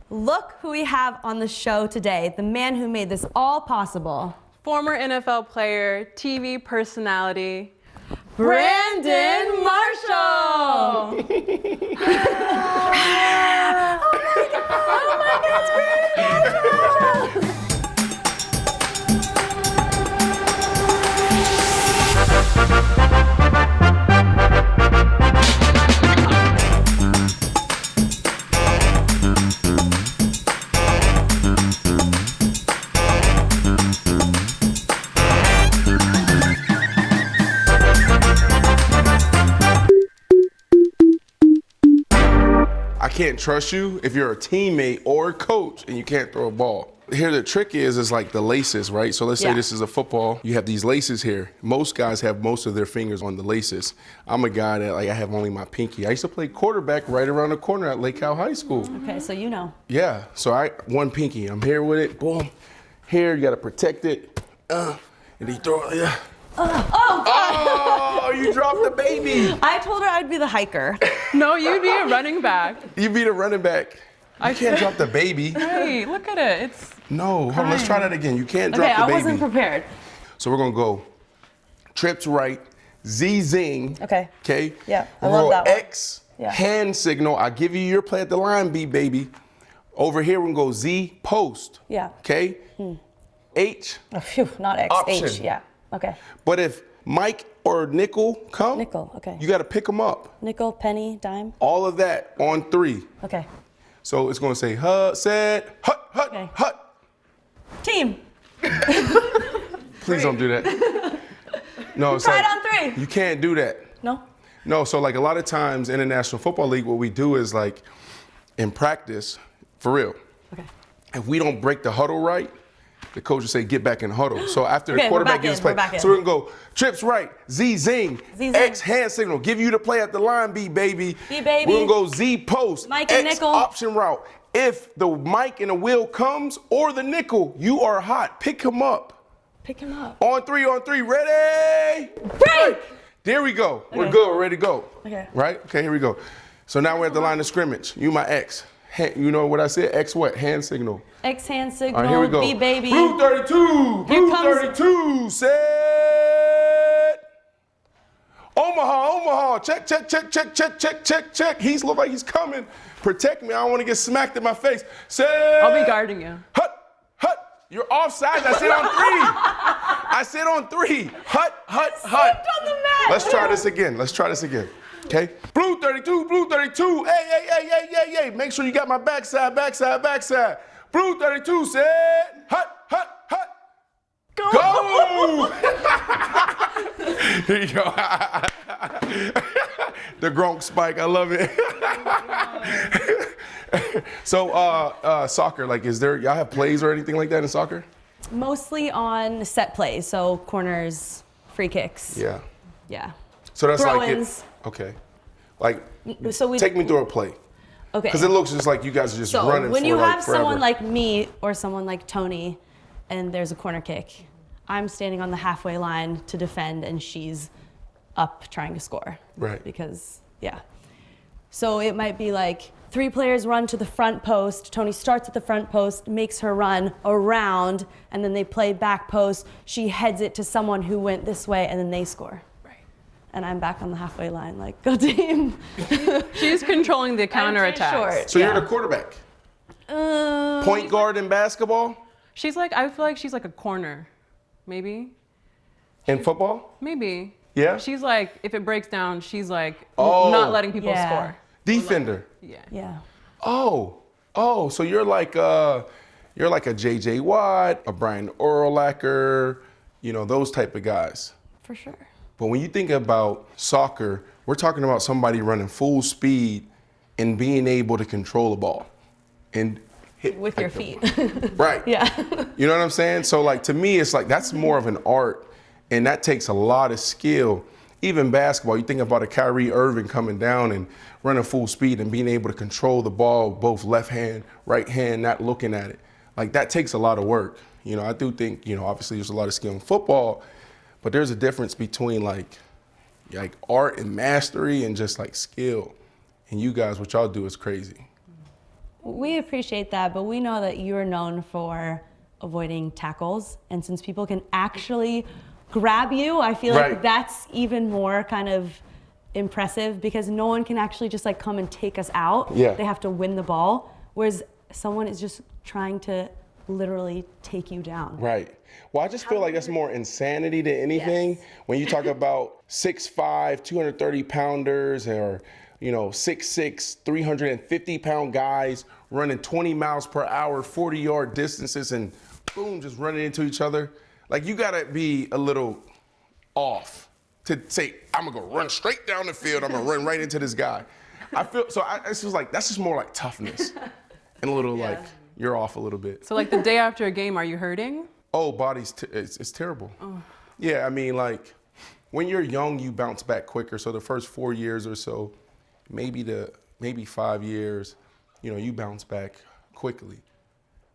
Look who we have on the show today, the man who made this all possible. Former NFL player, TV personality, Brandon Marshall! Oh my God, it's Brandon Marshall! I can't trust you if you're a teammate or a coach and you can't throw a ball. Here the trick is like the laces, right? So let's say this is a football. You have these laces here. Most guys have most of their fingers on the laces. I'm a guy that I have only my pinky. I used to play quarterback right around the corner at Lake Cal High School. Okay, so you know. Yeah, so one pinky. I'm here with it, boom. Here, you gotta protect it. And you throw it, Oh, you dropped the baby. I told her I'd be the hiker. No, you'd be a running back. You be the running back. You can't drop the baby. Hey, look at it. It's No, hold on, let's try that again. You can't drop the baby. Okay, I wasn't prepared. So we're gonna go trips right, Z zing. Okay. Okay. Yeah, I We'll love go that one. X, Yeah. hand signal. I give you your play at the line, B baby. Over here we're gonna go Z post. Yeah. Okay. H. Oh, phew, not X, Option. H, yeah. Okay. But if Mike or nickel come, Nickel, okay. you gotta pick them up. Nickel, penny, dime. All of that on 3. Okay. So it's gonna say hut, set, hut, hut, Okay. hut. Team. Please don't do that. No, it's Try like, it on 3. you can't do that. No? No, so like a lot of times in the National Football League, what we do is like in practice, for real, Okay. if we don't break the huddle right, the coach will say, get back in the huddle. So after Okay, the we're quarterback back gets in, play, we're back in. so we're gonna go trips right, Z zing, Z zing. X hand signal, give you the play at the line, B baby. B baby. We're gonna go Z post, Mike and X nickel. option route. If the Mike and the wheel comes or the nickel, you are hot. Pick him up. Pick him up. On 3, ready? Break! There we go. We're Okay. good. We're ready to go. Okay. Right? Okay, here we go. So now we're at the line of scrimmage. You my X. You know what I said? X what? Hand signal. X hand signal, All right, here we go. B baby. Blue 32. Here Blue comes- 32. Set. Omaha. Check. He's look like he's coming. Protect me. I don't want to get smacked in my face. Set. I'll be guarding you. Hut. You're offside. I said on 3. Hut. Slipped on the mat. Let's try this again. Okay? Blue 32. Hey. Make sure you got my backside. Blue 32 said, hut. Go! Here you go. The Gronk spike, I love it. So, soccer, like, y'all have plays or anything like that in soccer? Mostly on set plays, so corners, free kicks. Yeah. Yeah. So that's Throw-ins. Okay. Like, So we take me through a play. Okay. Because it looks just like you guys are just So running when for you like have forever. someone like me or someone like Toni and there's a corner kick, I'm standing on the halfway line to defend and she's up trying to score. Right. Because, yeah. So it might be like 3 players run to the front post, Toni starts at the front post, makes her run around, and then they play back post, she heads it to someone who went this way and then they score. And I'm back on the halfway line, like, go team. She's controlling the counterattack. short. So Yeah. you're the quarterback. Point guard in basketball? I feel like she's like a corner, maybe. In football? Maybe. Yeah? She's like, if it breaks down, she's like Oh. not letting people Yeah. score. Defender. Yeah. Yeah. Oh, so you're like a JJ Watt, a Brian Urlacher, those type of guys. For sure. But when you think about soccer, we're talking about somebody running full speed and being able to control the ball and hit With your feet. Right. Yeah. You know what I'm saying? So like to me, it's like that's more of an art, and that takes a lot of skill. Even basketball, you think about a Kyrie Irving coming down and running full speed and being able to control the ball, both left hand, right hand, not looking at it. Like that takes a lot of work. I do think, obviously there's a lot of skill in football, but there's a difference between like art and mastery and just like skill. And you guys, what y'all do is crazy. We appreciate that, but we know that you're known for avoiding tackles. And since people can actually grab you, I feel like that's even more kind of impressive because no one can actually just like come and take us out. Yeah. They have to win the ball, whereas someone is just trying to literally take you down. Right. Well, I just feel like that's more insanity than anything. Yes. When you talk about 6'5", 230 pounders or, 6'6", 350-pound guys running 20 miles per hour, 40-yard distances and boom, just running into each other. Like you gotta be a little off to say, I'm gonna go run straight down the field, I'm gonna run right into this guy. It's just like, that's just more like toughness and a little like, you're off a little bit. So like the day after a game, are you hurting? Oh, it's terrible. Oh. Yeah, I mean, like, when you're young, you bounce back quicker. So the first 4 years or so, maybe 5 years, you bounce back quickly.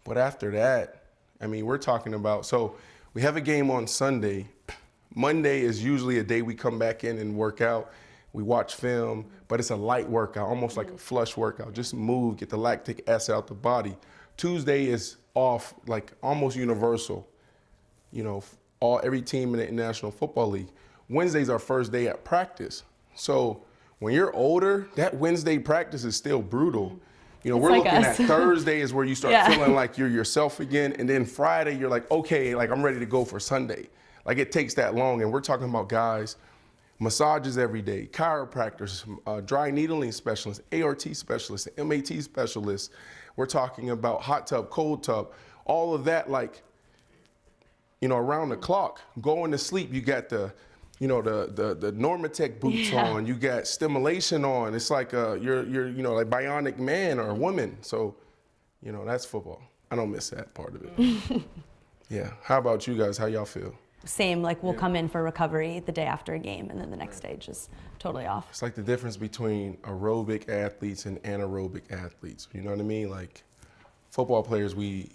But after that, I mean, we're talking about, so we have a game on Sunday. Monday is usually a day we come back in and work out. We watch film, but it's a light workout, almost like a flush workout. Just move, get the lactic acid out the body. Tuesday is off, like almost universal. Every team in the National Football League. Wednesday's our first day at practice. So when you're older, that Wednesday practice is still brutal. We're like looking us. at Thursday is where you start feeling like you're yourself again. And then Friday, you're like, okay, like I'm ready to go for Sunday. Like it takes that long. And we're talking about guys, massages every day, chiropractors, dry needling specialists, ART specialists, MAT specialists. We're talking about hot tub, cold tub, all of that, like, around the clock. Going to sleep, you got the Normatec boots on, you got stimulation on. It's like you're like bionic man or woman. So, that's football. I don't miss that part of it. Yeah. How about you guys? How y'all feel? Same, like we'll come in for recovery the day after a game and then the next day just totally off. It's like the difference between aerobic athletes and anaerobic athletes. You know what I mean? Like football players, we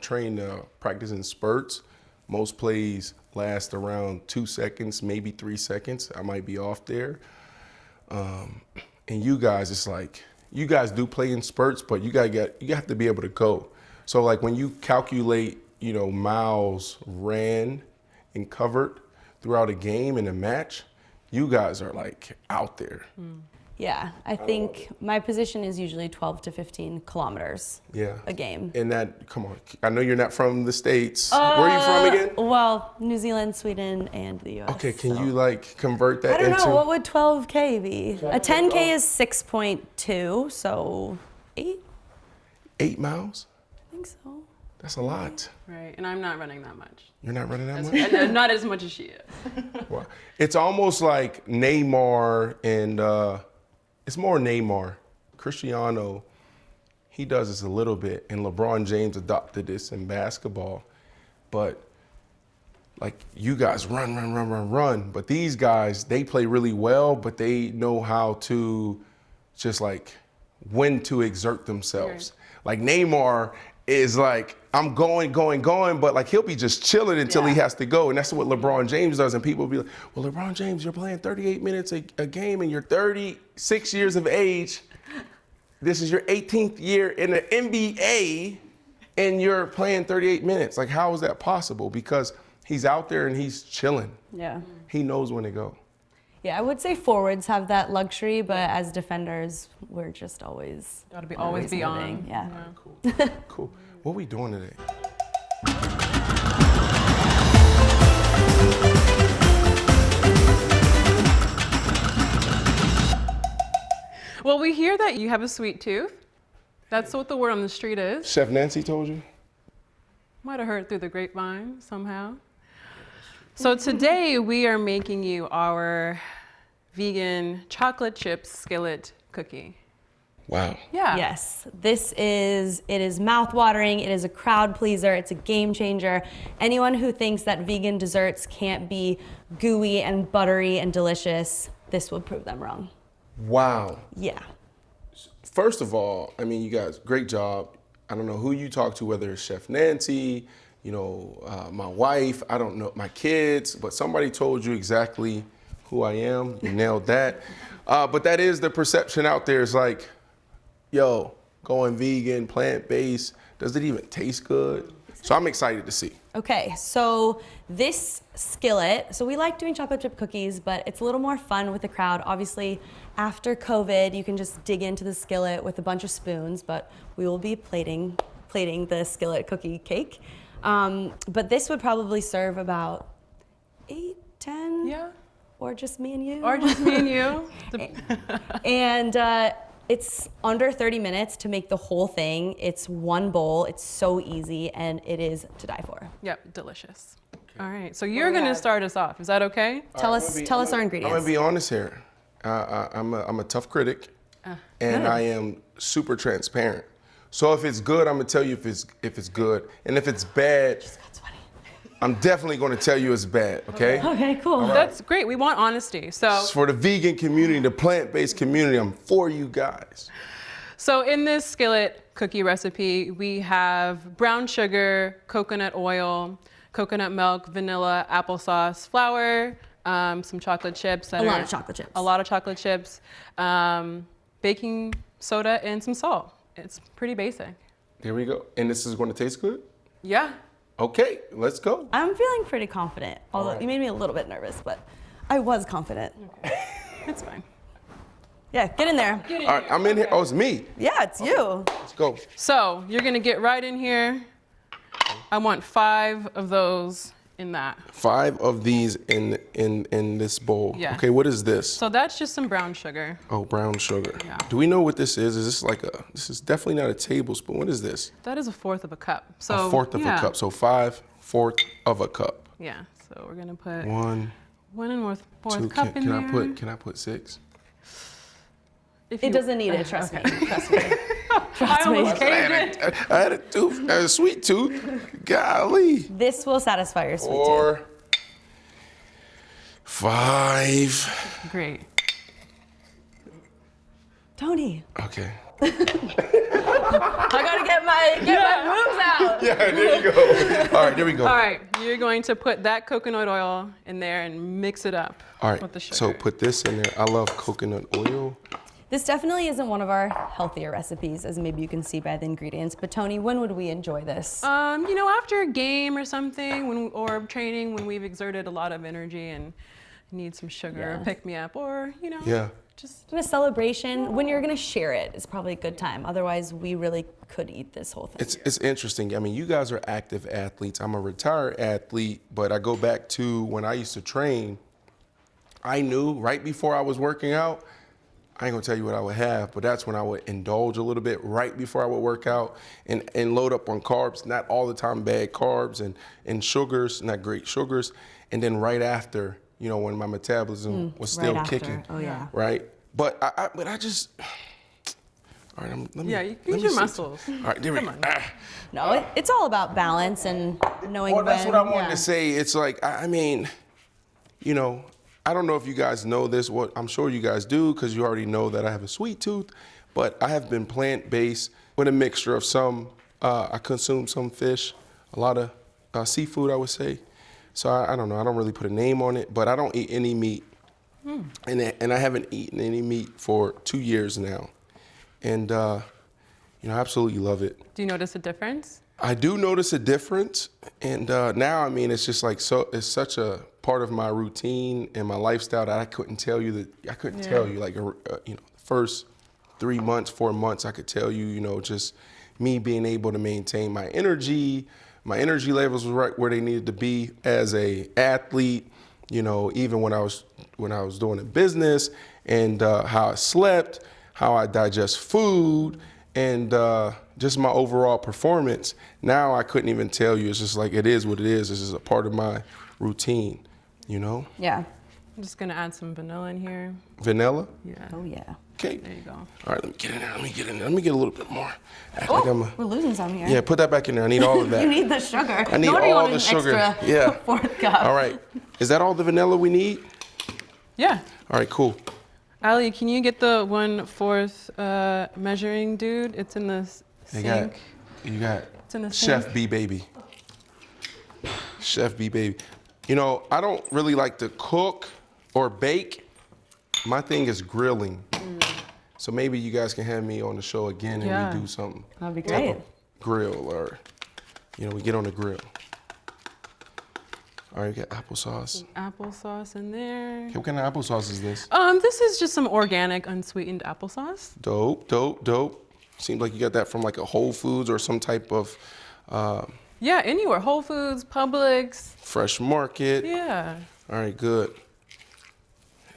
train to practice in spurts. Most plays last around 2 seconds, maybe 3 seconds. I might be off there. And you guys, it's like, you guys do play in spurts, but you have to be able to go. So like when you calculate, miles ran and covered throughout a game and a match, you guys are like out there. Yeah, I think my position is usually 12 to 15 kilometers a game. And that, come on, I know you're not from the States. Where are you from again? Well, New Zealand, Sweden, and the US. Okay, can you like convert that into? I don't know, what would 12K be? A 10K is 6.2, so 8? 8 miles? I think so. That's a lot. Right, and I'm not running that much. You're not running that much? And not as much as she is. Wow. It's almost like Neymar and, it's more Neymar. Cristiano, he does this a little bit, and LeBron James adopted this in basketball. But like you guys run. But these guys, they play really well, but they know how to just like when to exert themselves. Like Neymar is like, I'm going, but like he'll be just chilling until he has to go. And that's what LeBron James does. And people be like, well, LeBron James, you're playing 38 minutes a game and you're 36 years of age. This is your 18th year in the NBA and you're playing 38 minutes. Like, how is that possible? Because he's out there and he's chilling. Yeah. He knows when to go. Yeah, I would say forwards have that luxury, but as defenders, we're just always Gotta be always be on. Yeah. Cool. Cool. What are we doing today? Well, we hear that you have a sweet tooth. That's what the word on the street is. Chef Nancy told you? Might have heard through the grapevine somehow. So today we are making you our vegan chocolate chip skillet cookie. Wow. Yeah. Yes, it is mouth-watering, it is a crowd pleaser, it's a game changer. Anyone who thinks that vegan desserts can't be gooey and buttery and delicious, this will prove them wrong. Wow. Yeah. First of all, I mean, you guys, great job. I don't know who you talk to, whether it's Chef Nancy, my wife, I don't know, my kids, but somebody told you exactly who I am. You nailed that. But that is the perception out there. It's like, yo, going vegan, plant-based? Does it even taste good? So I'm excited to see. Okay, so this skillet, so we like doing chocolate chip cookies, but it's a little more fun with the crowd. Obviously, after COVID, you can just dig into the skillet with a bunch of spoons, but we will be plating the skillet cookie cake. But this would probably serve about 8, 10. Yeah. Or just me and you. Or just me and you. And it's under 30 minutes to make the whole thing. It's one bowl. It's so easy, and it is to die for. Yep, delicious. All right, so you're gonna start us off. Is that okay? Tell us our ingredients. I'm gonna be honest here. I'm a tough critic, and I am super transparent. So if it's good, I'm gonna tell you if it's good, and if it's bad, I'm definitely gonna tell you it's bad. Okay? Okay, cool. That's great. We want honesty. So For the vegan community, the plant-based community, I'm for you guys. So in this skillet cookie recipe, we have brown sugar, coconut oil, coconut milk, vanilla, applesauce, flour, some chocolate chips. A lot of chocolate chips. A lot of chocolate chips, baking soda, and some salt. It's pretty basic. There we go. And this is gonna taste good? Yeah. Okay, let's go. I'm feeling pretty confident, although All right. you made me a little bit nervous, but I was confident. It's fine. Yeah, get in there. All right, I'm in here. Oh, it's me. Yeah, it's you. Let's go. So you're gonna get right in here. I want 5 of those in that. 5 of these in this bowl. Yeah. Okay, what is this? So that's just some brown sugar. Oh, brown sugar. Yeah. Do we know what this is? Is this this is definitely not a tablespoon. What is this? That is 1/4 of a cup. So A fourth of a cup. So 5/4 of a cup. Yeah. So we're gonna put 1, 1 and 4 2. cup in there. Can I put 6? If It you- doesn't need it, trust me. Trust me. I almost me. caved it. I had a tooth, a sweet tooth. Golly. This will satisfy your sweet tooth. 4, 5. Great. Toni, Okay. I gotta get my moves out. Yeah, there you go. All right, there we go. All right, you're going to put that coconut oil in there and mix it up All right, with the sugar. so put this in there. I love coconut oil. This definitely isn't one of our healthier recipes, as maybe you can see by the ingredients. But Toni, when would we enjoy this? After a game or something, or training, when we've exerted a lot of energy and need some sugar, Yeah. pick me up, or Yeah. just In a celebration, when you're gonna share it, is probably a good time. Otherwise, we really could eat this whole thing. It's interesting. I mean, you guys are active athletes. I'm a retired athlete, but I go back to when I used to train. I knew right before I was working out, I ain't gonna tell you what I would have, but that's when I would indulge a little bit right before I would work out and load up on carbs, not all the time bad carbs and sugars, not great sugars. And then right after, when my metabolism was still right after. kicking. Oh, yeah. Right? But I just, all right, let me. Yeah, you let me use your see. muscles. All right, there we go. Come on. No, it's all about balance and knowing Well, that's when. what I wanted yeah. to say. It's like, I mean, I don't know if you guys know this. What I'm sure you guys do, because you already know that I have a sweet tooth. But I have been plant-based with a mixture of some. I consume some fish, a lot of seafood, I would say. So I don't know. I don't really put a name on it, but I don't eat any meat, and I haven't eaten any meat for 2 years now, and I absolutely love it. Do you notice a difference? I do notice a difference, and now, I mean, it's just like it's such a part of my routine and my lifestyle that I couldn't tell you like the first 3 months, 4 months, I could tell you, just me being able to maintain my energy levels was right where they needed to be as a athlete, even when I was doing a business, and how I slept, how I digest food, and just my overall performance. Now I couldn't even tell you. It's just like, it is what it is. This is a part of my routine, Yeah. I'm just gonna add some vanilla in here. Vanilla? Yeah. Oh, yeah. Okay. There you go. All right, let me get in there. Let me get a little bit more. Act Oh, like I'm we're losing some here. yeah, put that back in there. I need all of that. You need the sugar. I need No wonder you all wanted the an sugar. Extra Yeah. 4th cup. All right. Is that all the vanilla we need? Yeah. All right, cool. Ali, can you get the 1/4 measuring dude? It's in the sink. You got It's in the Chef sink. B Baby. Chef B Baby. I don't really like to cook or bake. My thing is grilling. So maybe you guys can have me on the show again and we do something. That'd be type great. of grill, or, you know, we get on the grill. All right, we got applesauce. Applesauce in there. Okay, what kind of applesauce is this? This is just some organic, unsweetened applesauce. Dope, dope, dope. Seems like you got that from like a Whole Foods or some type of Yeah, anywhere. Whole Foods, Publix. fresh market. Yeah. All right, good.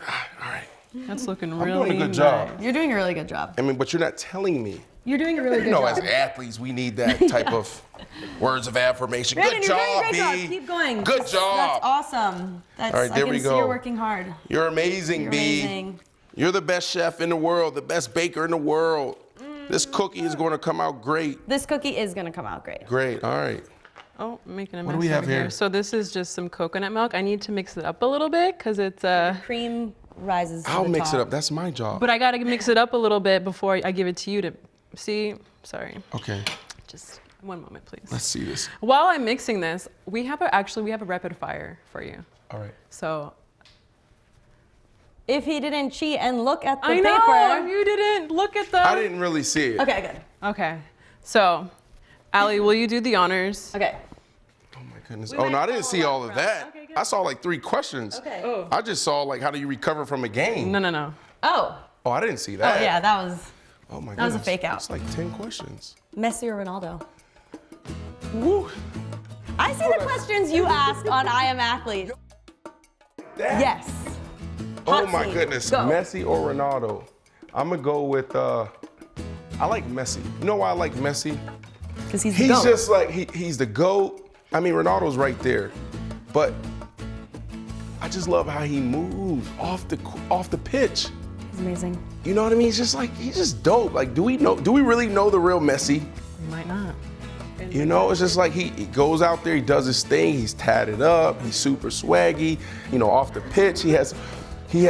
All right. That's looking I'm really doing a good job. nice. You're doing a really good job. I mean, but you're not telling me. You're doing a really You good know, job. as athletes, we need that type of words of affirmation. Brandon, Good you're doing job, a great job. B. Keep going. Good That's job. awesome. That's, All right, there I can we see go. you're working hard. You're amazing, You're B. amazing. You're the best chef in the world, the best baker in the world. This cookie is going to come out great. This cookie is gonna come out great. Great. All right. Oh, I'm making a mess What do we have over here? So this is just some coconut milk. I need to mix it up a little bit because it's Cream rises to I'll the mix top. it up. That's my job. but I gotta mix it up a little bit before I give it to you to see. Sorry, Okay. just one moment, please. Let's see this. While I'm mixing this, we have a rapid fire for you. All right. So If he didn't cheat and look at the I paper. know you didn't look at the. I didn't really see it. Okay, good. Okay, so Allie, will you do the honors? Okay. Oh my goodness. We Oh, might no, I didn't follow see up all of from- that. Okay, good. I saw like 3 questions. Okay. Oh. I just saw like, how do you recover from a game? No. Oh. Oh, I didn't see Oh that. yeah, that was Oh my goodness. That was a fake out. It's like 10 questions. Messi or Ronaldo. Woo. I see the questions you ask on I Am Athlete. That- Yes. Oh Hot my seat. goodness. Go. Messi or Ronaldo? I'm gonna go with I like Messi. You know why I like Messi? Because he's the He's GOAT. just like he's the GOAT. I mean, Ronaldo's right there. But I just love how he moves off the pitch. He's amazing. You know what I mean? He's just dope. Like, do we really know the real Messi? You might not. You know, it's just like he goes out there, he does his thing, he's tatted up, he's super swaggy. You know, off the pitch, he has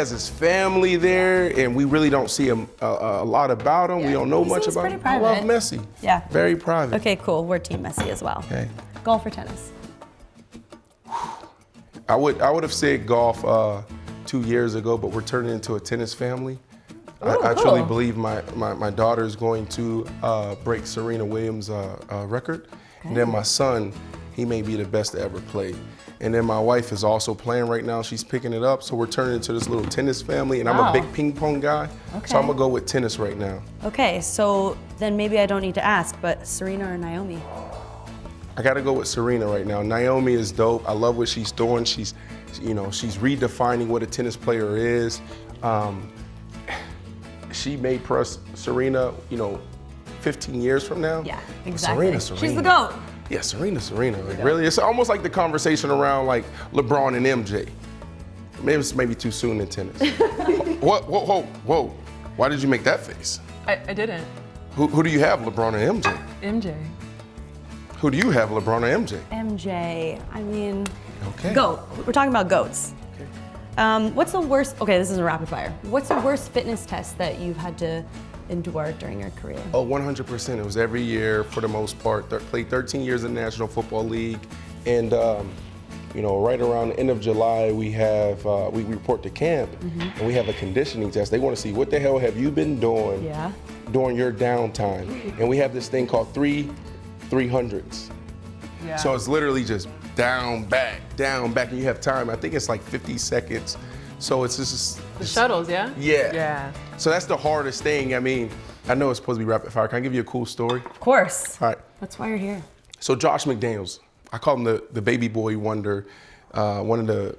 his family there, and we really don't see him a lot about him. We don't know He much seems about pretty him. I love private. Messi. Yeah. Very private. Okay, cool. We're Team Messi as well. Okay. Golf or tennis? I would have said golf 2 years ago, but we're turning into a tennis family. I Ooh, truly cool. believe my daughter is going to break Serena Williams' record. And then my son, he may be the best to ever play. And then my wife is also playing right now. She's picking it up. So we're turning into this little tennis family. And I'm Wow. a big ping pong guy. Okay. So I'm going to go with tennis right now. Okay, so then maybe I don't need to ask, but Serena or Naomi? I got to go with Serena right now. Naomi is dope. I love what she's doing. She's redefining what a tennis player is. She may press Serena, 15 years from now. Yeah, But exactly. Serena. She's the GOAT. Yeah, Serena. Like, really, it's almost like the conversation around like LeBron and MJ. Maybe it's maybe too soon in tennis. Whoa. Why did you make that face? I didn't. Who do you have, LeBron or MJ? MJ. Who do you have, LeBron or MJ? MJ, I mean, Okay. GOAT. We're talking about GOATs. What's the worst, okay, this is a rapid fire. What's the worst fitness test that you've had to endure during your career? Oh, 100%. It was every year for the most part. Played 13 years in the National Football League. And, right around the end of July, we have, we report to camp and we have a conditioning test. They want to see what the hell have you been doing Yeah. during your downtime. And we have this thing called 300s. Yeah. So it's literally just down, back, and you have time. I think it's like 50 seconds. So it's just the shuttles, yeah? Yeah. Yeah. So that's the hardest thing. I mean, I know it's supposed to be rapid fire. Can I give you a cool story? Of course. All right. That's why you're here. So Josh McDaniels, I call him the baby boy wonder, one of the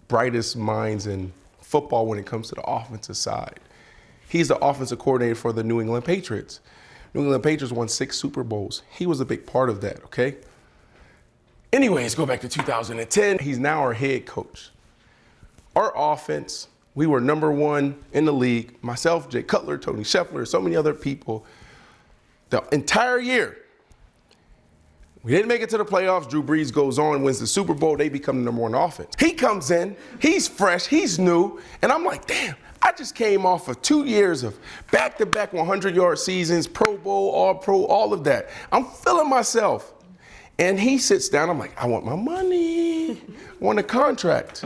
brightest minds in football when it comes to the offensive side. He's the offensive coordinator for the New England Patriots. New England Patriots won 6 Super Bowls. He was a big part of that, okay? Anyways, go back to 2010. He's now our head coach. Our offense, we were #1 in the league. Myself, Jay Cutler, Toni Scheffler, so many other people. The entire year, we didn't make it to the playoffs. Drew Brees goes on, wins the Super Bowl. They become the #1 offense. He comes in, he's fresh, he's new, and I'm like, damn, I just came off of 2 years of back-to-back 100-yard seasons, Pro Bowl, All-Pro, all of that. I'm feeling myself. And he sits down, I'm like, I want my money, I want a contract.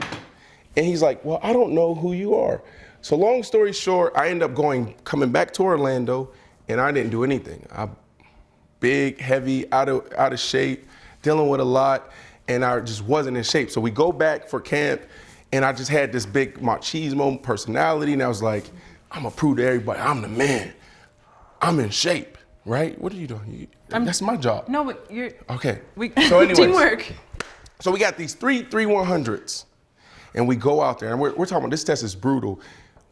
And he's like, well, I don't know who you are. So long story short, I ended up coming back to Orlando, and I didn't do anything. Big, heavy, out of shape, dealing with a lot, and I just wasn't in shape. So we go back for camp, and I just had this big machismo personality, and I was like, I'm gonna prove to everybody I'm the man. I'm in shape, right? What are you doing? That's my job. No, but you're. Okay. So anyways. Teamwork. So we got these three 100s, and we go out there, and we're talking about this test is brutal.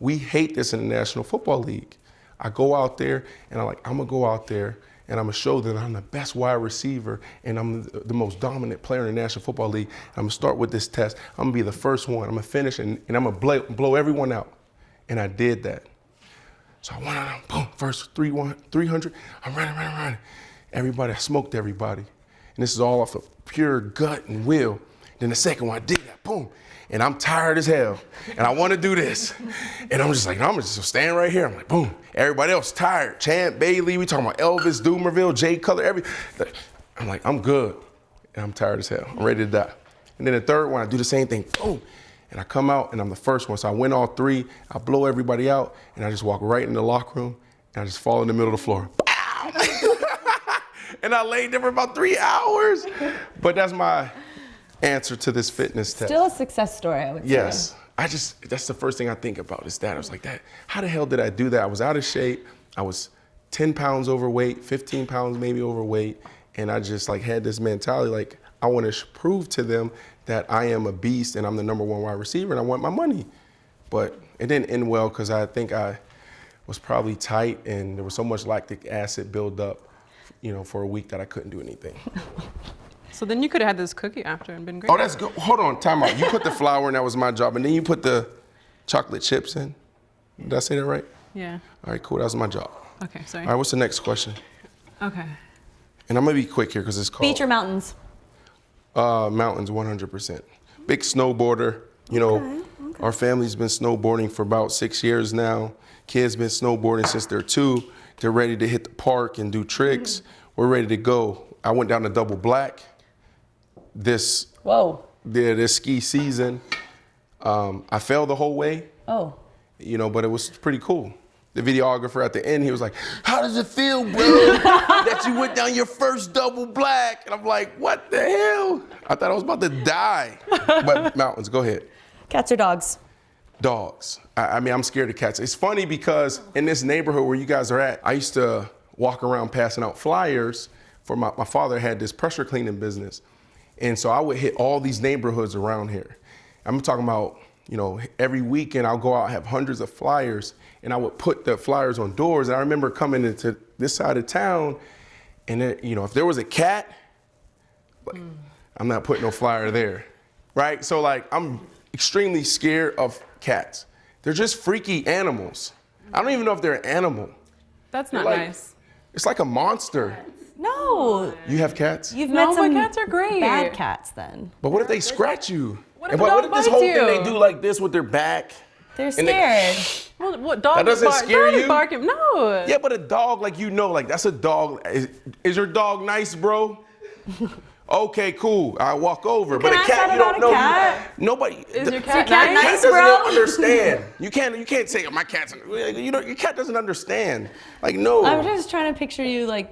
We hate this in the National Football League. I go out there, and I'm gonna go out there, and I'm gonna show that I'm the best wide receiver, and I'm the most dominant player in the National Football League. I'm gonna start with this test. I'm gonna be the first one. I'm gonna finish, and I'm gonna blow everyone out. And I did that. So I went out, boom, first 300, I'm running. Everybody, I smoked everybody. And this is all off of pure gut and will. Then the second one, I did that, boom. And I'm tired as hell. And I want to do this. And I'm just like, no, I'm just standing right here. I'm like, boom. Everybody else tired. Champ, Bailey, we talking about Elvis, Doomerville, Jay Cutler, I'm like, I'm good. And I'm tired as hell. I'm ready to die. And then the third one, I do the same thing, boom. And I come out and I'm the first one. So I win all three, I blow everybody out, and I just walk right in the locker room, and I just fall in the middle of the floor. And I laid there for about 3 hours. But that's my answer to this fitness test. Still a success story, I would say. Yes. That's the first thing I think about is that. I was like, how the hell did I do that? I was out of shape. I was 10 pounds overweight, 15 pounds maybe overweight. And I just had this mentality, I want to prove to them that I am a beast and I'm the number one wide receiver and I want my money. But it didn't end well because I think I was probably tight and there was so much lactic acid build up, for a week that I couldn't do anything. So then you could have had this cookie after and been great. Oh, that's good. Hold on, time out. You put the flour in, that was my job, and then you put the chocolate chips in. Did I say that right? Yeah. All right, cool, that was my job. Okay, sorry. All right, what's the next question? Okay. And I'm gonna be quick here because it's called. Beach or mountains? Mountains, 100%. Big snowboarder. Okay. Our family's been snowboarding for about 6 years now. Kids been snowboarding since they're 2. They're ready to hit the park and do tricks. We're ready to go. I went down to Double Black this ski season. I fell the whole way. Oh. But it was pretty cool. The videographer at the end, he was like, how does it feel, bro, that you went down your first Double Black? And I'm like, what the hell? I thought I was about to die. But mountains, go ahead. Cats or dogs? Dogs. I'm scared of cats. It's funny because in this neighborhood where you guys are at, I used to walk around passing out flyers for my father had this pressure cleaning business. And so I would hit all these neighborhoods around here. I'm talking about, every weekend I'll go out and have hundreds of flyers and I would put the flyers on doors. And I remember coming into this side of town and then, if there was a cat, I'm not putting no flyer there, right? So I'm extremely scared of cats. They're just freaky animals. I don't even know if they're an animal. That's not nice. It's like a monster. No. You have cats? You've met some cats are great. bad cats then. But what if they scratch you? What if this whole thing they do like this with their back? They're scared. Well, what dog? That doesn't scare you? Barking. No. Yeah, but a dog, that's a dog. Is your dog nice, bro? Okay, cool. I walk over. But a cat, you don't know. Nobody. Is your cat nice, Cat bro? doesn't understand. You can't say my cat's. Your cat doesn't understand. No. I'm just trying to picture you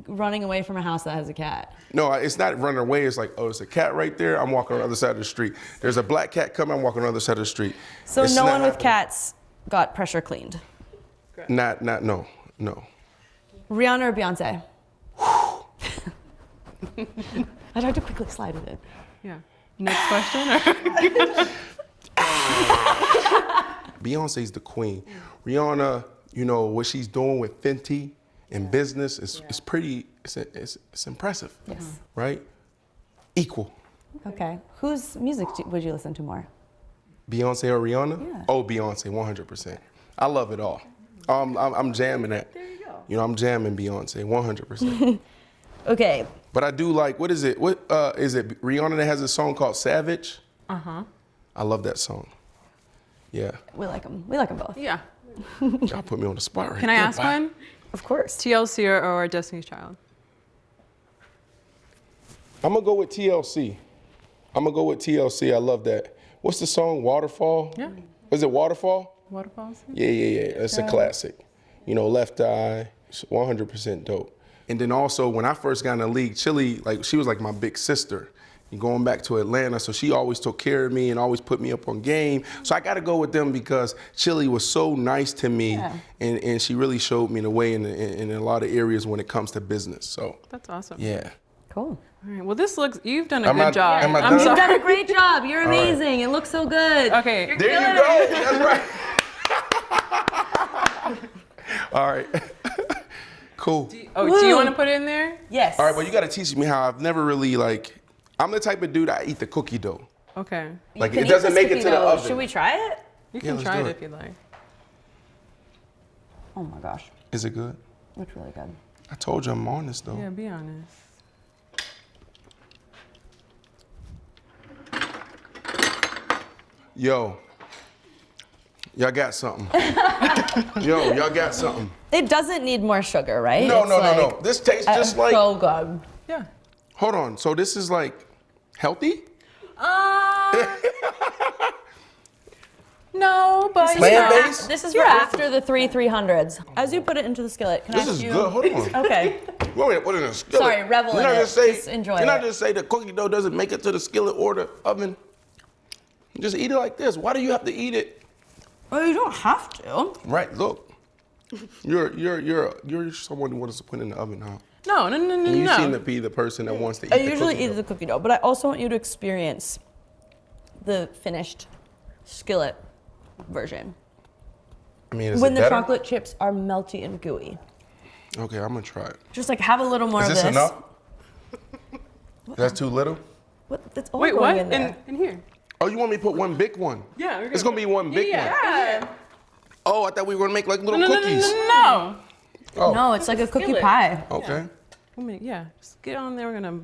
running away from a house that has a cat. No, it's not running away. It's it's a cat right there. I'm walking on the other side of the street. There's a black cat coming. I'm walking on the other side of the street. So no one with cats got pressure cleaned? No. Rihanna or Beyonce? I'd have to quickly slide it in. Yeah. Next question? Beyonce's the queen. Rihanna, what she's doing with Fenty in business is pretty, it's impressive. Yes. Right? Equal. Okay. Whose music would you listen to more? Beyonce or Rihanna? Yeah. Oh, Beyonce, 100%. I love it all. I'm jamming that. There you go. I'm jamming Beyonce, 100%. Okay. But I do what is it? What is it Rihanna that has a song called Savage? Uh-huh. I love that song. Yeah. We like them. We like them both. Yeah. Y'all put me on the spot right Can I ask one? Of course. TLC or Destiny's Child? I'm going to go with TLC. I love that. What's the song? Waterfall? Yeah. Is it Waterfall? Waterfalls? Yeah. It's a classic. You know, Left Eye, it's 100% dope. And then also, when I first got in the league, Chili, like, she was like my big sister. And going back to Atlanta, so she always took care of me and always put me up on game. So I got to go with them because Chili was so nice to me, and she really showed me the way in a lot of areas when it comes to business. So That's awesome. yeah. Cool. All right, well, you've done a Am I- good job. am I I'm done? You've sorry. done a great job. You're right. amazing. It looks so good. Okay. There you go. That's right. All right. Cool. Do you want to put it in there? Yes. All right, but you got to teach me how I've never really, like, I'm the type of dude I eat the cookie dough. Okay. Like, You can it eat doesn't this make it cookie to the dough. oven. Should we try it? You Yeah, can let's try do it it. if you like. Oh my gosh. Is it good? Looks really good. I told you I'm honest, though. Yeah, be honest. Yo, y'all got something. Yo, y'all got something. It doesn't need more sugar, right? No, It's no. like- This tastes just like, so good. Yeah. hold on. So this is like healthy? No, but Plant-based? This is for after the 300s. As you put it into the skillet, can I This ask is you? good. Hold on. Okay. Wait, put it in a skillet. Sorry, revel Didn't in I it. just say, Just enjoy Didn't I it. just say the cookie dough doesn't make it to the skillet or the oven? Just eat it like this. Why do you have to eat it? Well, you don't have to. Right, look. You're someone who wants to put in the oven, huh? No. And you seem to be the person that wants to eat I the usually cookie eat dough. the cookie dough, but I also want you to experience the finished skillet version. I mean, is When it the better? chocolate chips are melty and gooey. Okay, I'm gonna try it. Just like have a little more Is of this this. enough? That's too little? What? That's all Wait, going what? in there. In here? Oh, you want me to put one big one? Yeah. It's gonna be one big one. Yeah. Oh, I thought we were gonna make like little No. cookies. No. Oh, No, it's like a cookie Skillet. pie. okay. Yeah. Just get on there. We're gonna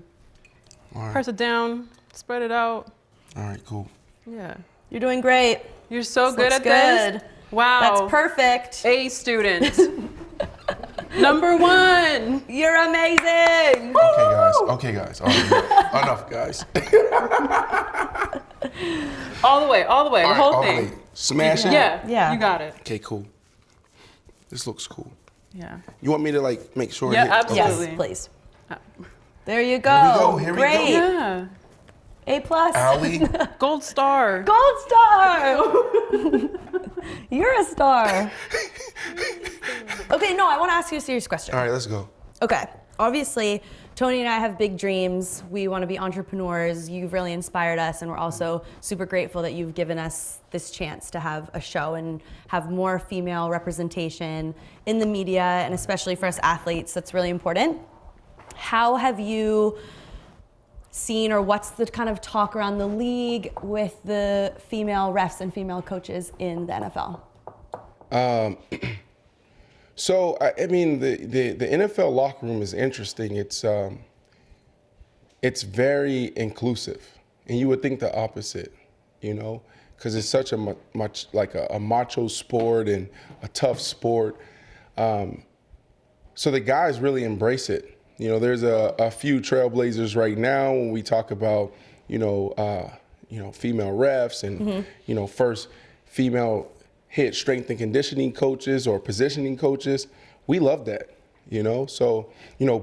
All right. press it down, spread it out. All right, cool. Yeah. You're doing great. You're so This good looks at this. good. Wow. That's perfect. A student. Number one. You're amazing. Okay, guys. All right, enough, guys. All the way. The All right, whole all thing. right. Smash it. Yeah. Yeah. You got it. Okay, cool. This looks cool. Yeah. You want me to like make sure? Yeah, it hits? absolutely. Yes, please. There you go. Here we go, here we Great. go. Yeah. A plus. Allie, Gold star. Gold star. You're a star. Okay, no, I want to ask you a serious question. all right, let's go. Okay, obviously, Toni and I have big dreams. We want to be entrepreneurs. You've really inspired us, and we're also super grateful that you've given us this chance to have a show and have more female representation in the media, and especially for us athletes, that's really important. How have you seen, or what's the kind of talk around the league with the female refs and female coaches in the NFL? So I mean, the NFL locker room is interesting. It's very inclusive, and you would think the opposite, you know, because it's such a much like a macho sport and a tough sport. So the guys really embrace it. You know, there's a few trailblazers right now when we talk about, female refs and, first female head strength and conditioning coaches or positioning coaches. We love that, So,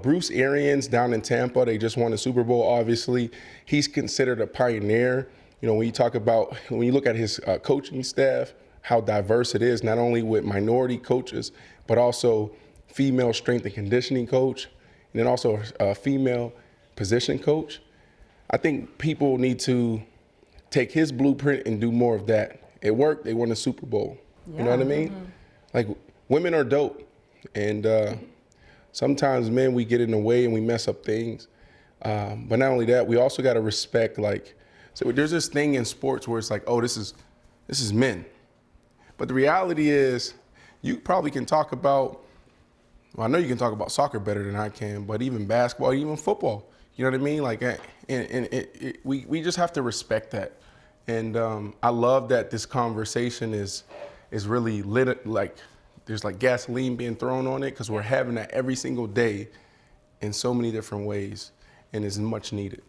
Bruce Arians down in Tampa, they just won the Super Bowl, obviously. He's considered a pioneer. When you look at his coaching staff, how diverse it is, not only with minority coaches, but also female strength and conditioning coach, and then also a female position coach. I think people need to take his blueprint and do more of that. It worked. They won the Super Bowl. You know what I mean? Mm-hmm. Like, women are dope. And sometimes men, we get in the way and we mess up things. But not only that, we also got to respect, so there's this thing in sports where it's like, oh, this is men. But the reality is, you probably can talk about, I know you can talk about soccer better than I can, but even basketball, even football, you know what I mean? Like, we just have to respect that. And I love that this conversation is really lit, there's like gasoline being thrown on it, because we're having that every single day in so many different ways, and it's much needed.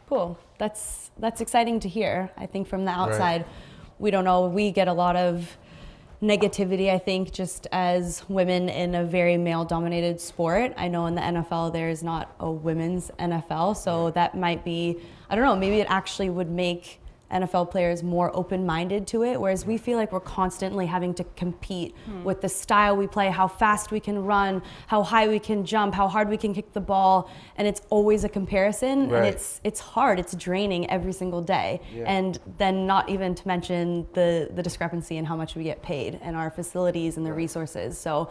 Cool. That's exciting to hear. I think from the outside, we don't know. We get a lot of negativity, I think, just as women in a very male-dominated sport. I know in the NFL there is not a women's NFL, so that might be, I don't know, maybe it actually would make NFL players more open-minded to it, whereas we feel like we're constantly having to compete with the style we play, how fast we can run, how high we can jump, how hard we can kick the ball, and it's always a comparison, Right. and it's hard, it's draining every single day. And then not even to mention the discrepancy in how much we get paid and our facilities and the resources. So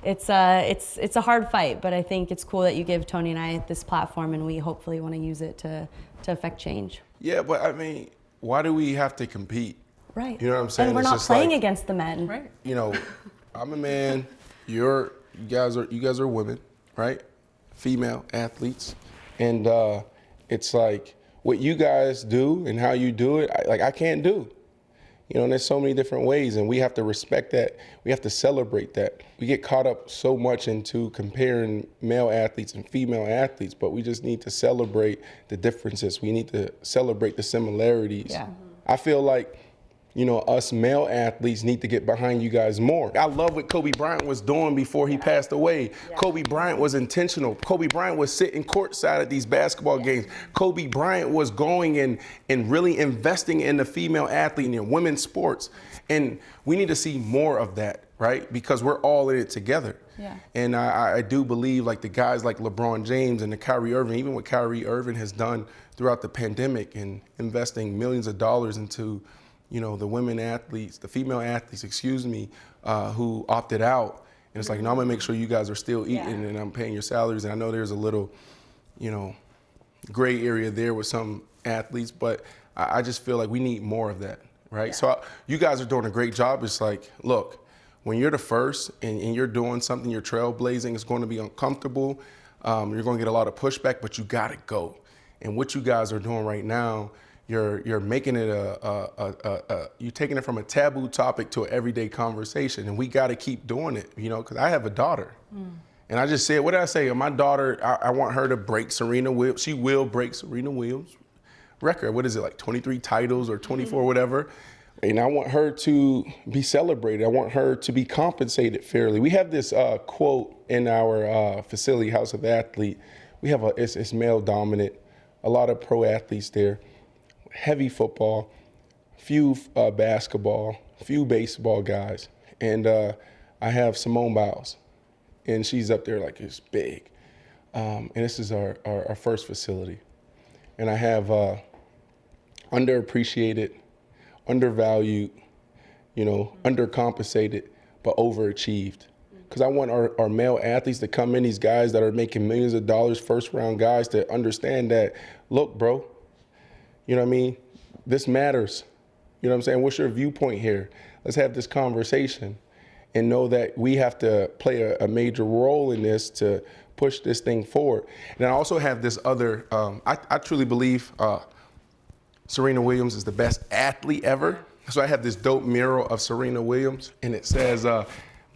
it's a hard fight, but I think it's cool that you give Toni and I this platform, and we hopefully want to use it to affect change. Yeah, but I mean, why do we have to compete? Right. You know what I'm saying? And we're It's not just playing like, against the men. Right. you know, I'm a man, you guys are women, right? Female athletes. And it's like what you guys do and how you do it, I can't do. You know, and there's so many different ways, and we have to respect that. We have to celebrate that. We get caught up so much into comparing male athletes and female athletes, but we just need to celebrate the differences. We need to celebrate the similarities. Yeah. I feel like, you know, us male athletes need to get behind you guys more. I love what Kobe Bryant was doing before he passed away. Kobe Bryant was intentional. Kobe Bryant was sitting courtside at these basketball games. Kobe Bryant was going and really investing in the female athlete and in women's sports. And we need to see more of that, right? Because we're all in it together. Yeah. And I do believe like the guys like LeBron James and the Kyrie Irving, even what Kyrie Irving has done throughout the pandemic and investing millions of dollars into, you know, the women athletes, the female athletes, who opted out. And it's like, no, I'm gonna make sure you guys are still eating and I'm paying your salaries. And I know there's a little, you know, gray area there with some athletes, but I just feel like we need more of that, right? So you guys are doing a great job. It's like, look, when you're the first and you're doing something, you're trailblazing, it's going to be uncomfortable. You're going to get a lot of pushback, but you got to go. And what you guys are doing right now, you're making it you're taking it from a taboo topic to an everyday conversation, and we got to keep doing it, you know, because I have a daughter. And I just said, what did I say? My daughter, I want her to break Serena Williams. She will break Serena Williams' record. What is it, like 23 titles or 24, whatever? And I want her to be celebrated. I want her to be compensated fairly. We have this quote in our facility, House of Athlete. We have it's male dominant, a lot of pro athletes there, heavy football, few basketball, few baseball guys. And I have Simone Biles, and she's up there like it's big. And this is our first facility. And I have underappreciated, undervalued, you know, undercompensated, but overachieved. Because I want our male athletes to come in, these guys that are making millions of dollars, first round guys, to understand that, look, bro, you know what I mean? This matters. You know what I'm saying? What's your viewpoint here? Let's have this conversation and know that we have to play a major role in this to push this thing forward. And I also have this other, I truly believe Serena Williams is the best athlete ever. So I have this dope mural of Serena Williams, and it says,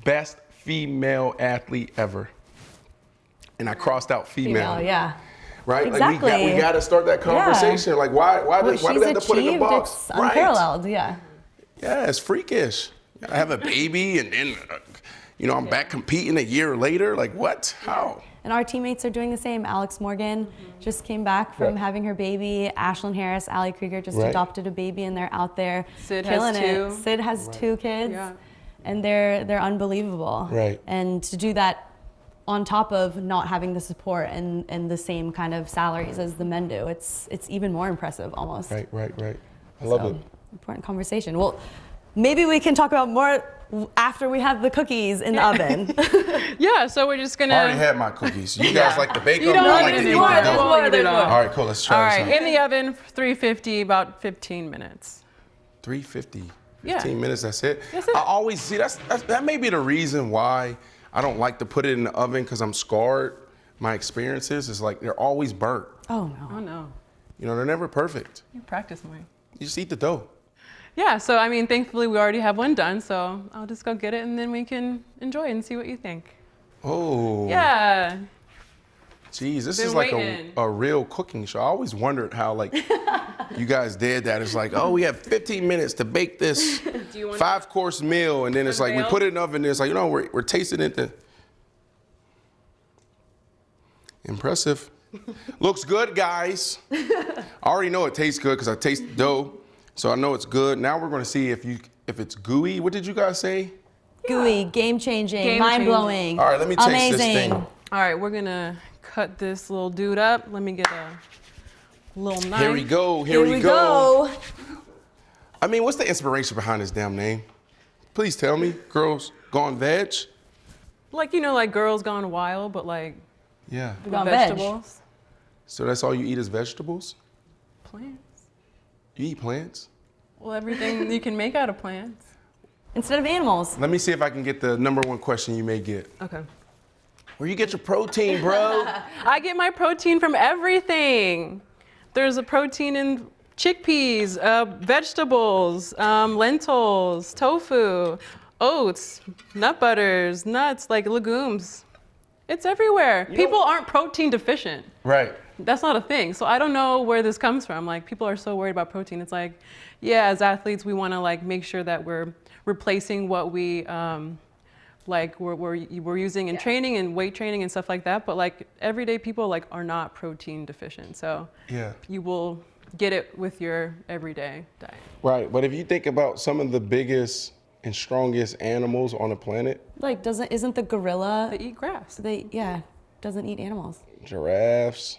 best female athlete ever. And I crossed out female. Yeah. Right? Exactly. Like we got to start that conversation. Like why do they have to put it in the box? It's unparalleled, yeah. Yeah, it's freakish. I have a baby and then, you know, I'm back competing a year later. Like what? How? And our teammates are doing the same. Alex Morgan just came back from having her baby. Ashlyn Harris, Ali Krieger just adopted a baby, and they're out there Sid killing has two. it. Sid has 2 kids, Yeah. and they're unbelievable. Right. And to do that on top of not having the support and the same kind of salaries as the men do, it's even more impressive almost. Right. I love it. Important conversation. Well, maybe we can talk about more after we have the cookies in the oven. Yeah, so we're just gonna. I already had my cookies. You guys like to bake You them? don't I want like to any eat more. them. There's more. There's more. All right, cool. Let's try All right, this out. in the oven, 350, about 15 minutes. 350. Yeah. 15 minutes, that's it. That's it. I always see that may be the reason why I don't like to put it in the oven, because I'm scarred. My experiences is like they're always burnt. Oh no. Oh no, You know, they're never perfect. you practice more. You just eat the dough. Yeah, so I mean, thankfully we already have one done, so I'll just go get it and then we can enjoy and see what you think. Oh. Yeah. Geez, this Been is like waiting. a real cooking show. I always wondered how like You guys did that. It's like, oh, we have 15 minutes to bake this 5-course meal, and then it's like we put it in the oven. And it's like, you know, we're tasting it. Impressive. Looks good, guys. I already know it tastes good because I taste dough, so I know it's good. Now we're going to see if it's gooey. What did you guys say? Gooey, game-changing, mind-blowing. All right, let me taste amazing. this thing. All right, we're gonna cut this little dude up. Let me get a little knife. Here we go. Here we go. I mean, what's the inspiration behind this damn name? Please tell me. Girls Gone Veg? Like, you know, like Girls Gone Wild, but like Yeah. with Gone veg. vegetables. So that's all you eat is vegetables? Plants. You eat plants? Well, everything you can make out of plants. Instead of animals. Let me see if I can get the number one question you may get. Okay. Where you get your protein, bro? I get my protein from everything. There's a protein in chickpeas, vegetables, lentils, tofu, oats, nut butters, nuts, like legumes. It's everywhere. People aren't protein deficient. Right. That's not a thing. So I don't know where this comes from. Like, people are so worried about protein. It's like, yeah, as athletes, we want to like make sure that we're replacing what we like we're using in training and weight training and stuff like that. But like everyday people like are not protein deficient. So Yeah. you will get it with your everyday diet. Right. But if you think about some of the biggest and strongest animals on the planet, Like, isn't the gorilla, They eat grass. doesn't eat animals. giraffes,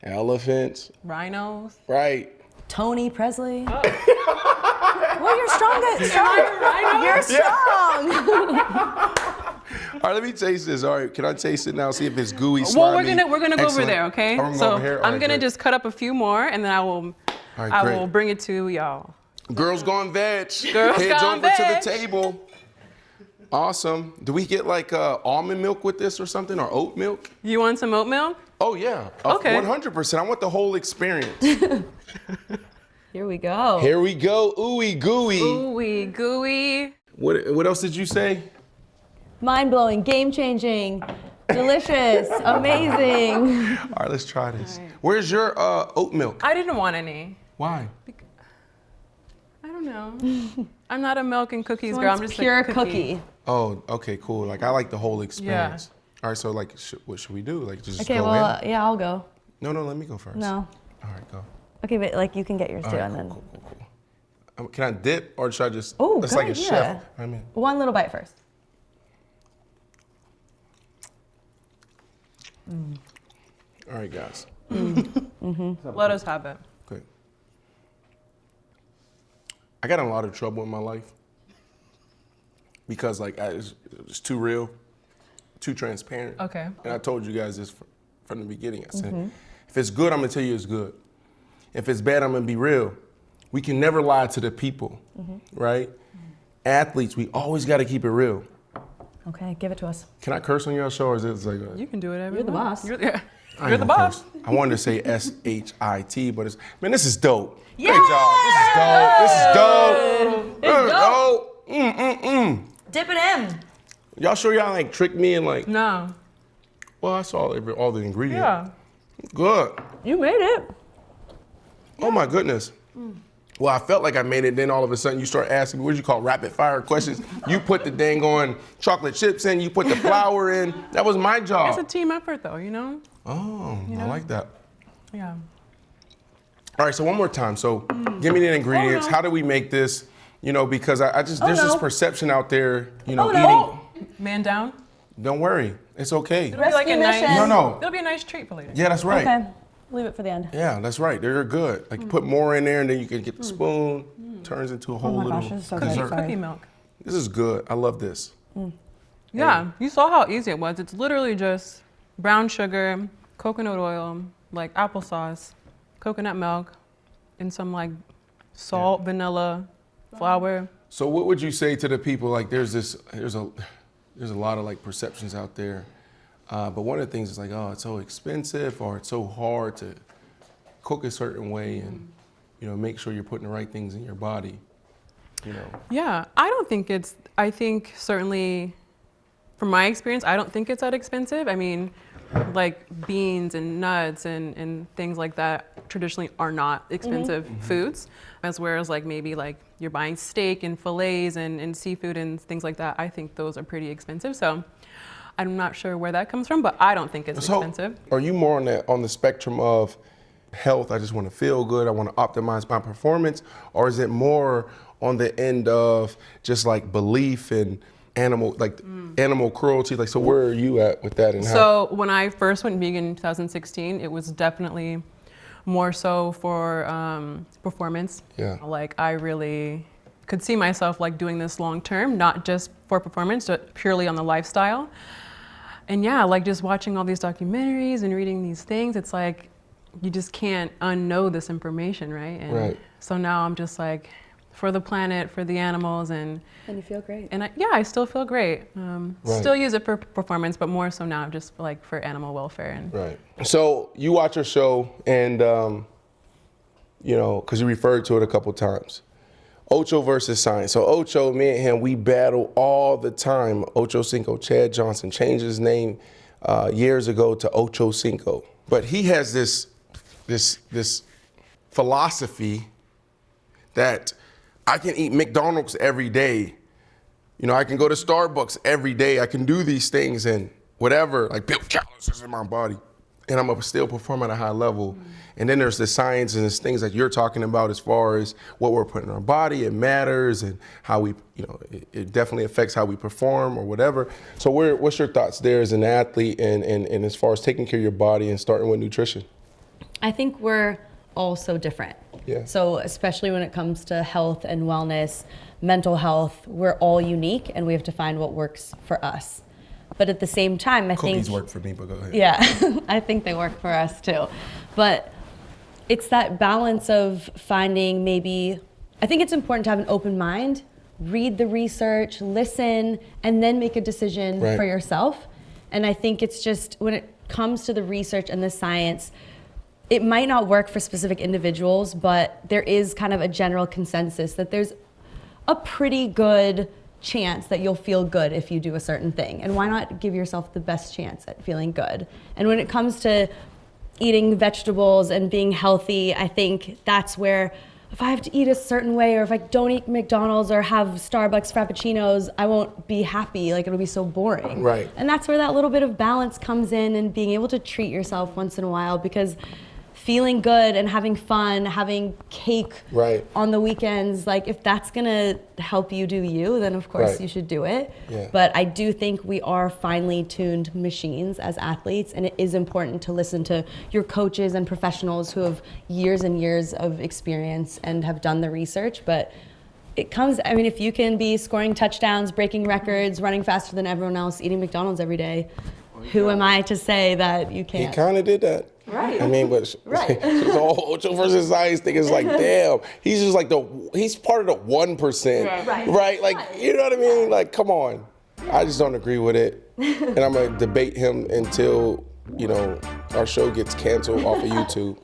elephants, Rhinos. right? Toni, Pressley. Well, you're strong. You're strong. All right, let me taste this. All right, can I taste it now? See if it's gooey, slimy. Well, we're gonna go over Excellent. there, okay? Oh, we're gonna So go over here? All I'm right, gonna great. just cut up a few more, and then I will Great. bring it to y'all. Girls Gone Veg. Girls Heads Gone over to Veg. the table. Awesome. Do we get like almond milk with this or something, or oat milk? You want some oat milk? Oh yeah. Okay. 100%. I want the whole experience. Here we go. Here we go. Ooey gooey. Ooey gooey. What else did you say? Mind-blowing, game-changing, delicious, amazing. All right, let's try this. Where's your oat milk? I didn't want any. Why? I don't know. I'm not a milk and cookies girl. I'm It's just pure a cookie. Oh, okay, cool. Like I like the whole experience. All right, so like, what should we do? Like just Okay, go well, in? yeah, I'll go. No, let me go first. No. All right, go. Okay, but like you can get yours All too, right, and then cool. Can I dip or should I just? Oh, That's good like a idea. chef. I mean, one little bite first. all right, guys. Let us have it. Okay. I got in a lot of trouble in my life because like it's too real, too transparent. Okay. And I told you guys this from the beginning. I said, if it's good, I'm gonna tell you it's good. If it's bad, I'm gonna be real. We can never lie to the people, right? Athletes, we always gotta keep it real. Okay, give it to us. Can I curse on your show or is it like You can do whatever. You're the boss. You're I the ain't gonna boss. curse. I wanted to say S-H-I-T, but man, this is dope. Great job. This is dope. This is dope. Dip it in. Y'all sure y'all like tricked me and like, No. well, I saw all the ingredients. Yeah. Good. You made it. Oh my goodness. Well, I felt like I made it. Then all of a sudden you start asking me, what do you call rapid fire questions? You put the dang on chocolate chips in, you put the flour in. That was my job. It's a team effort, though. You know. Oh, I like that. Yeah. All right, so one more time. So give me the ingredients. Oh, no. How do we make this? You know, because I just, there's this no. perception out there, you know, Oh, no. eating. Man down. Don't worry, it's okay. It'll be like a Rescue nice. mission. No. It'll be a nice treat for later. Yeah, that's right. Okay, leave it for the end. Yeah, that's right. They're good. Like you put more in there and then you can get the spoon, turns into a whole my little gosh, this is so good. dessert. Sorry. Cookie milk. This is good. I love this. Yeah, you saw how easy it was. It's literally just brown sugar, coconut oil, like applesauce, coconut milk, and some like salt, vanilla, flour. So what would you say to the people? Like there's a lot of like perceptions out there. But one of the things is like, oh, it's so expensive or it's so hard to cook a certain way and, you know, make sure you're putting the right things in your body, you know. Yeah, I think certainly from my experience, I don't think it's that expensive. I mean, like beans and nuts and things like that traditionally are not expensive foods, as whereas like maybe like you're buying steak and fillets and seafood and things like that. I think those are pretty expensive. So I'm not sure where that comes from, but I don't think it's expensive. Are you more on the spectrum of health? I just want to feel good. I want to optimize my performance, or is it more on the end of just like belief in animal cruelty? Like, so where are you at with that? And so when I first went vegan in 2016, it was definitely more so for performance. Yeah. Like I really could see myself like doing this long term, not just for performance, but purely on the lifestyle. And yeah, like just watching all these documentaries and reading these things, it's like you just can't unknow this information, right? And so now I'm just like, for the planet, for the animals, and you feel great. And I still feel great. Still use it for performance, but more so now just like for animal welfare. And So you watch your show, and you know, because you referred to it a couple times. Ocho versus Science. So Ocho, me and him, we battle all the time. Ocho Cinco, Chad Johnson changed his name years ago to Ocho Cinco. But he has this philosophy that I can eat McDonald's every day. You know, I can go to Starbucks every day. I can do these things and whatever, like build calories in my body. And I'm gonna still perform at a high level. And then there's the science and there's things that you're talking about as far as what we're putting in our body, it matters, and how we, you know, it definitely affects how we perform or whatever. So what's your thoughts there as an athlete and as far as taking care of your body and starting with nutrition? I think we're all so different. Yeah. So especially when it comes to health and wellness, mental health, we're all unique and we have to find what works for us. But at the same time, I think Cookies work for me, but go ahead. Yeah, I think they work for us too. But it's that balance of finding I think it's important to have an open mind, read the research, listen, and then make a decision for yourself. And I think it's just when it comes to the research and the science, it might not work for specific individuals, but there is kind of a general consensus that there's a pretty good chance that you'll feel good if you do a certain thing. And why not give yourself the best chance at feeling good? And when it comes to eating vegetables and being healthy, I think that's where if I have to eat a certain way, or if I don't eat McDonald's or have Starbucks Frappuccinos, I won't be happy. Like, it'll be so boring. Right. And that's where that little bit of balance comes in, and being able to treat yourself once in a while, because feeling good and having fun, having cake on the weekends, like if that's gonna help you do you, then of course you should do it. But I do think we are finely tuned machines as athletes, and it is important to listen to your coaches and professionals who have years and years of experience and have done the research. But it comes, I mean, if you can be scoring touchdowns, breaking records, running faster than everyone else, eating McDonald's every day, who am I to say that you can't? He kind of did that. Right. I mean, but the whole Ocho versus Science thing is like, damn, he's just like he's part of the 1%. Right? Like, you know what I mean? Like, come on. I just don't agree with it. And I'm going to debate him until, you know, our show gets canceled off of YouTube.